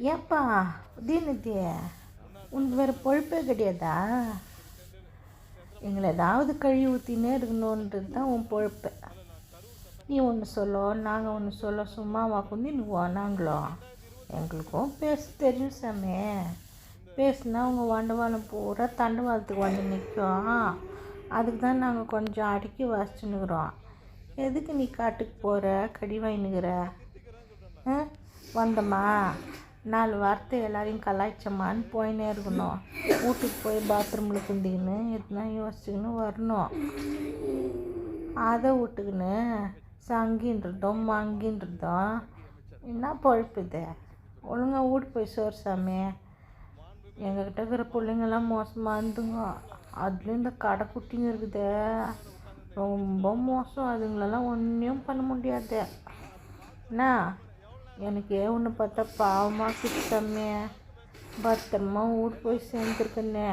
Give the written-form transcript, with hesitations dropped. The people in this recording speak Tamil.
ஏப்பா உதயநிதி, உனக்கு வேறு பொழப்பே கிடையாதா? எங்களை ஏதாவது கழுவி ஊற்றினே இருக்கணுன்றது தான் உன் பொழப்பு. நீ ஒன்று சொல்ல, நாங்கள் ஒன்று சொல்ல, சும்மாவா குந்தினுக்குவோம் நாங்களும்? எங்களுக்கும் பேச தெரியும் சாமி. பேசுனா உங்கள் வண்டவாளம் பூரா தண்டவாளத்துக்கு வந்து நிற்கும். அதுக்கு தான் நாங்கள் கொஞ்சம் அடக்கி வாசிச்சுன்னுக்குறோம். எதுக்கு நீ காட்டுக்கு போகிற, கடி வாங்கினுக்கிற? வந்தோமா, 4 வார்த்தை எல்லாரையும் கலாய்ச்சமான்னு போயினே இருக்கணும். வீட்டுக்கு போய் பாத்ரூமில் குந்திக்கின்னு எதுனா யோசிச்சுக்கின்னு வரணும். அதை விட்டுக்கின்னு சங்கின்றதும் மங்கின்றதும் என்ன பொழப்பு இது? ஒழுங்காக வீட்டு போய் சோறு சாமி. எங்ககிட்ட இருக்கிற பிள்ளைங்கெல்லாம் மோசமாக இருந்துங்க. அதுலேயும் இந்த கடைக்குட்டிங்க இருக்குது, ரொம்ப மோசம். அதுங்களெல்லாம் ஒன்றும் பண்ண முடியாது. என்ன, எனக்கு ஒன்று பார்த்தா பாவமாக கிட்ட சாமி. பத்திரமா வீட்டு போய் சேர்ந்துருக்குன்னு.